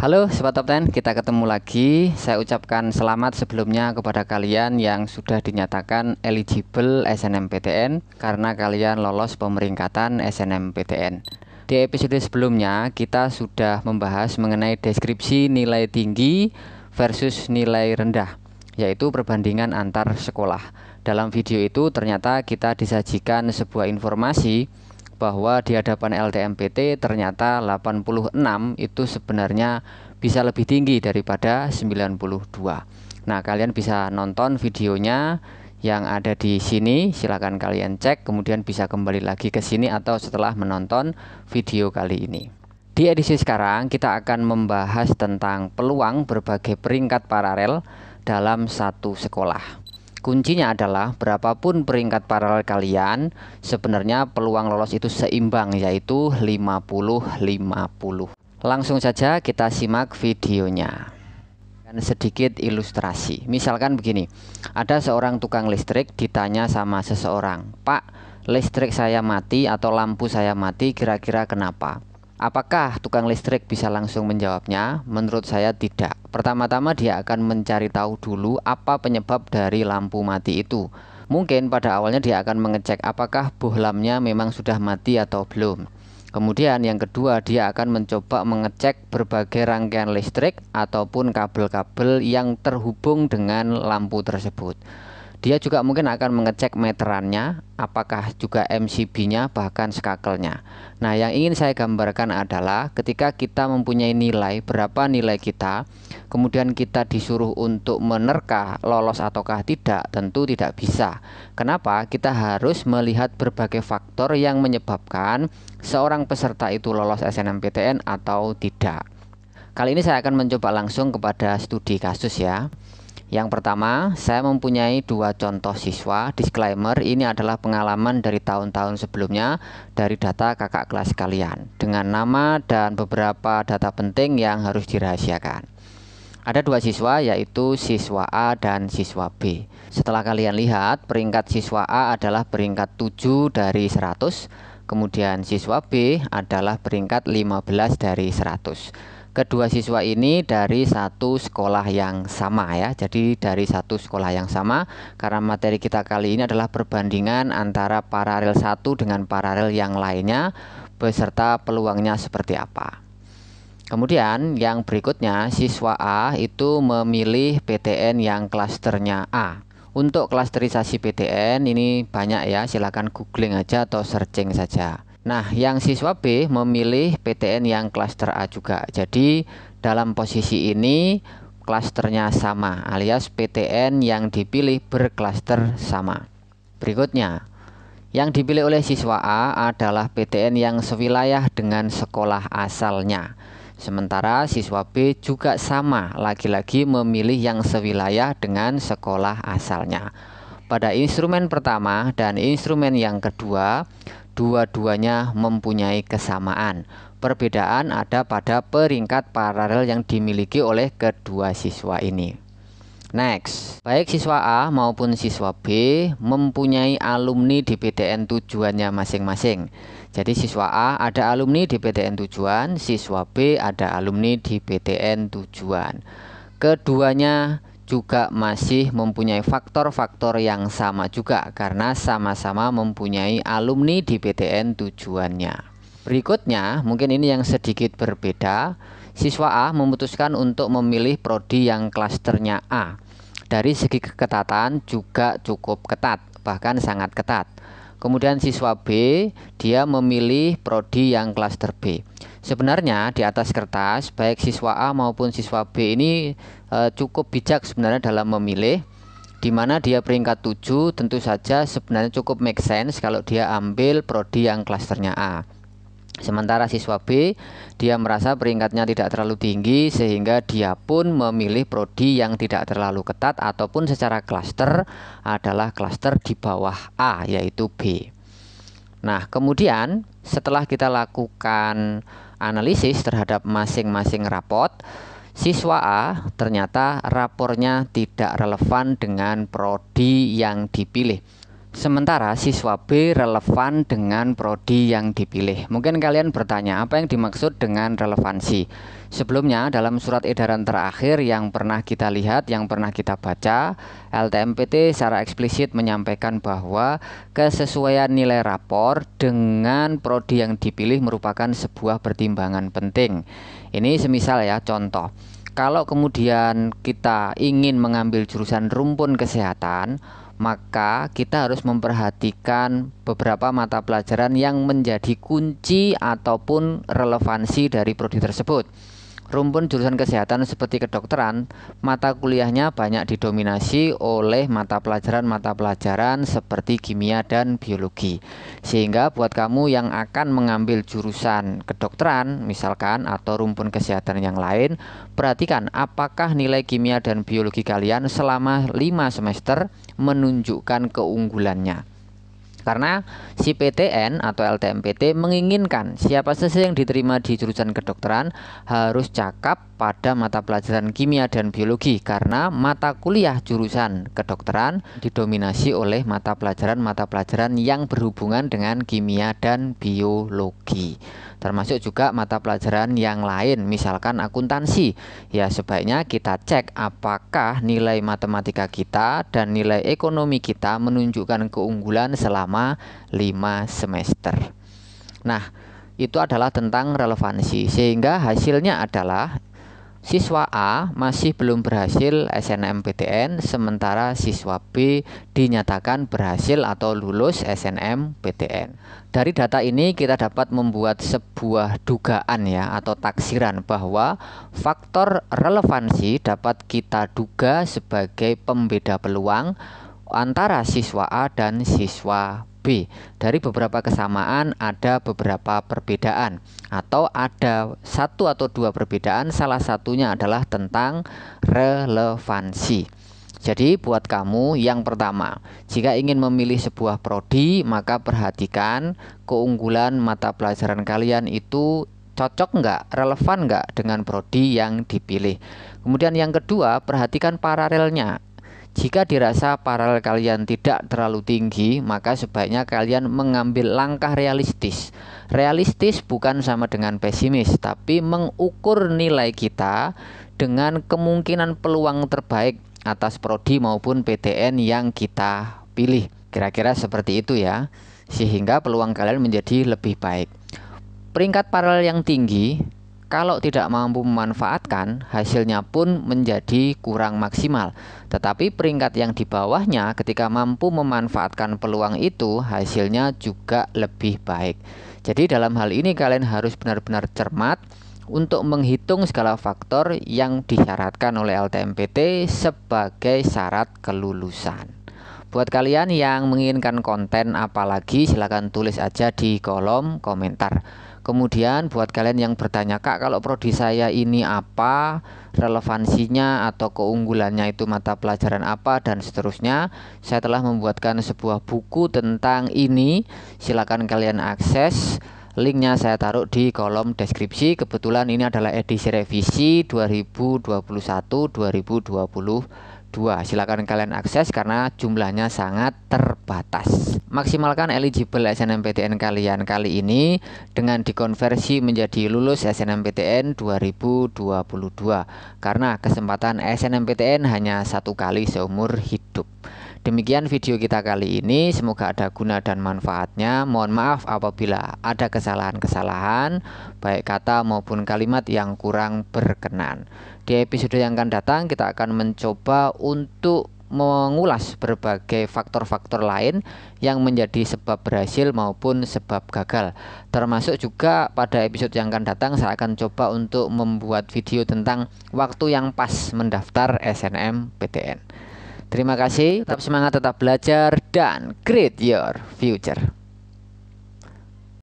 Halo Sobat Top 10, kita ketemu lagi. Saya ucapkan selamat sebelumnya kepada kalian yang sudah dinyatakan eligible SNMPTN karena kalian lolos pemeringkatan SNMPTN. Di episode sebelumnya kita sudah membahas mengenai deskripsi nilai tinggi versus nilai rendah, yaitu perbandingan antar sekolah. Dalam video itu ternyata kita disajikan sebuah informasi bahwa di hadapan LTMPT ternyata 86 itu sebenarnya bisa lebih tinggi daripada 92. Nah, kalian bisa nonton videonya yang ada di sini, silahkan kalian cek, kemudian bisa kembali lagi ke sini atau setelah menonton video kali ini. Di edisi sekarang kita akan membahas tentang peluang berbagai peringkat paralel dalam satu sekolah. Kuncinya adalah berapapun peringkat paralel kalian, sebenarnya peluang lolos itu seimbang, yaitu 50-50. Langsung saja kita simak videonya. Dan sedikit ilustrasi. Misalkan begini, ada seorang tukang listrik ditanya sama seseorang, "Pak, listrik saya mati atau lampu saya mati, kira-kira kenapa?" Apakah tukang listrik bisa langsung menjawabnya? Menurut saya tidak. Pertama-tama dia akan mencari tahu dulu apa penyebab dari lampu mati itu. Mungkin pada awalnya dia akan mengecek apakah bohlamnya memang sudah mati atau belum. Kemudian yang kedua, dia akan mencoba mengecek berbagai rangkaian listrik ataupun kabel-kabel yang terhubung dengan lampu tersebut. Dia juga mungkin akan mengecek meterannya, apakah juga MCB-nya, bahkan skakelnya. Nah, yang ingin saya gambarkan adalah ketika kita mempunyai nilai, berapa nilai kita, kemudian kita disuruh untuk menerka lolos ataukah tidak, tentu tidak bisa. Kenapa? Kita harus melihat berbagai faktor yang menyebabkan seorang peserta itu lolos SNMPTN atau tidak. Kali ini saya akan mencoba langsung kepada studi kasus ya. Yang pertama, saya mempunyai dua contoh siswa. Disclaimer, ini adalah pengalaman dari tahun-tahun sebelumnya dari data kakak kelas kalian, dengan nama dan beberapa data penting yang harus dirahasiakan. Ada dua siswa, yaitu siswa A dan siswa B. Setelah kalian lihat, peringkat siswa A adalah peringkat 7 dari 100, kemudian siswa B adalah peringkat 15 dari 100. Kedua siswa ini dari satu sekolah yang sama ya. Jadi dari satu sekolah yang sama, karena materi kita kali ini adalah perbandingan antara paralel satu dengan paralel yang lainnya beserta peluangnya seperti apa. Kemudian yang berikutnya, siswa A itu memilih PTN yang klasternya A. Untuk klasterisasi PTN ini banyak ya, silahkan googling aja atau searching saja. Nah, yang siswa B memilih PTN yang klaster A juga. Jadi dalam posisi ini klasternya sama, alias PTN yang dipilih berklaster sama. Berikutnya, yang dipilih oleh siswa A adalah PTN yang sewilayah dengan sekolah asalnya. Sementara siswa B juga sama, lagi-lagi memilih yang sewilayah dengan sekolah asalnya. Pada instrumen pertama dan instrumen yang kedua, dua-duanya mempunyai kesamaan. Perbedaan ada pada peringkat paralel yang dimiliki oleh kedua siswa ini. Next, baik siswa A maupun siswa B mempunyai alumni di PTN tujuannya masing-masing. Jadi siswa A ada alumni di PTN tujuan, siswa B ada alumni di PTN tujuan. Keduanya juga masih mempunyai faktor-faktor yang sama juga karena sama-sama mempunyai alumni di PTN tujuannya. Berikutnya, mungkin ini yang sedikit berbeda. Siswa A memutuskan untuk memilih prodi yang klasternya A. Dari segi keketatan juga cukup ketat, bahkan sangat ketat. Kemudian siswa B, dia memilih prodi yang klaster B. Sebenarnya di atas kertas, baik siswa A maupun siswa B ini cukup bijak sebenarnya dalam memilih. Di mana dia peringkat 7, tentu saja sebenarnya cukup make sense kalau dia ambil prodi yang klasternya A. Sementara siswa B, dia merasa peringkatnya tidak terlalu tinggi sehingga dia pun memilih prodi yang tidak terlalu ketat ataupun secara klaster adalah klaster di bawah A, yaitu B. Nah, kemudian setelah kita lakukan analisis terhadap masing-masing rapot, siswa A ternyata rapornya tidak relevan dengan prodi yang dipilih. Sementara siswa B relevan dengan prodi yang dipilih. Mungkin kalian bertanya, apa yang dimaksud dengan relevansi? Sebelumnya dalam surat edaran terakhir yang pernah kita lihat, yang pernah kita baca, LTMPT secara eksplisit menyampaikan bahwa kesesuaian nilai rapor dengan prodi yang dipilih merupakan sebuah pertimbangan penting. Ini semisal ya, contoh. Kalau kemudian kita ingin mengambil jurusan rumpun kesehatan, maka kita harus memperhatikan beberapa mata pelajaran yang menjadi kunci ataupun relevansi dari prodi tersebut. Rumpun jurusan kesehatan seperti kedokteran, mata kuliahnya banyak didominasi oleh mata pelajaran seperti kimia dan biologi. Sehingga buat kamu yang akan mengambil jurusan kedokteran misalkan atau rumpun kesehatan yang lain, perhatikan apakah nilai kimia dan biologi kalian selama 5 semester menunjukkan keunggulannya. Karena si PTN atau LTMPT menginginkan siapa saja yang diterima di jurusan kedokteran harus cakap pada mata pelajaran kimia dan biologi, karena mata kuliah jurusan kedokteran didominasi oleh mata pelajaran yang berhubungan dengan kimia dan biologi. Termasuk juga mata pelajaran yang lain, misalkan akuntansi. Ya, sebaiknya kita cek apakah nilai matematika kita dan nilai ekonomi kita menunjukkan keunggulan selama 5 semester. Nah, itu adalah tentang relevansi, sehingga hasilnya adalah siswa A masih belum berhasil SNMPTN, sementara siswa B dinyatakan berhasil atau lulus SNMPTN. Dari data ini kita dapat membuat sebuah dugaan ya atau taksiran bahwa faktor relevansi dapat kita duga sebagai pembeda peluang antara siswa A dan siswa B. Dari beberapa kesamaan ada beberapa perbedaan, atau ada 1 atau 2 perbedaan, salah satunya adalah tentang relevansi. Jadi buat kamu yang pertama, jika ingin memilih sebuah prodi, maka perhatikan keunggulan mata pelajaran kalian itu cocok nggak, relevan nggak dengan prodi yang dipilih. Kemudian yang kedua, perhatikan paralelnya. Jika dirasa paralel kalian tidak terlalu tinggi, maka sebaiknya kalian mengambil langkah realistis. Realistis bukan sama dengan pesimis, tapi mengukur nilai kita dengan kemungkinan peluang terbaik atas prodi maupun PTN yang kita pilih. Kira-kira seperti itu ya, sehingga peluang kalian menjadi lebih baik. Peringkat paralel yang tinggi, kalau tidak mampu memanfaatkan, hasilnya pun menjadi kurang maksimal. Tetapi peringkat yang di bawahnya ketika mampu memanfaatkan peluang itu, hasilnya juga lebih baik. Jadi dalam hal ini kalian harus benar-benar cermat untuk menghitung segala faktor yang disyaratkan oleh LTMPT sebagai syarat kelulusan. Buat kalian yang menginginkan konten apalagi, silahkan tulis aja di kolom komentar. Kemudian buat kalian yang bertanya, Kak, kalau prodi saya ini apa, relevansinya atau keunggulannya itu mata pelajaran apa dan seterusnya, saya telah membuatkan sebuah buku tentang ini. Silakan kalian akses, linknya saya taruh di kolom deskripsi. Kebetulan ini adalah edisi revisi 2021-2022. Silakan kalian akses karena jumlahnya sangat terbatas. Maksimalkan eligible SNMPTN kalian kali ini dengan dikonversi menjadi lulus SNMPTN 2022, karena kesempatan SNMPTN hanya 1 kali seumur hidup. Demikian video kita kali ini, semoga ada guna dan manfaatnya. Mohon maaf apabila ada kesalahan-kesalahan baik kata maupun kalimat yang kurang berkenan. Di episode yang akan datang kita akan mencoba untuk mengulas berbagai faktor-faktor lain yang menjadi sebab berhasil maupun sebab gagal. Termasuk juga pada episode yang akan datang saya akan coba untuk membuat video tentang waktu yang pas mendaftar SNMPTN. Terima kasih, tetap semangat, tetap belajar, dan create your future.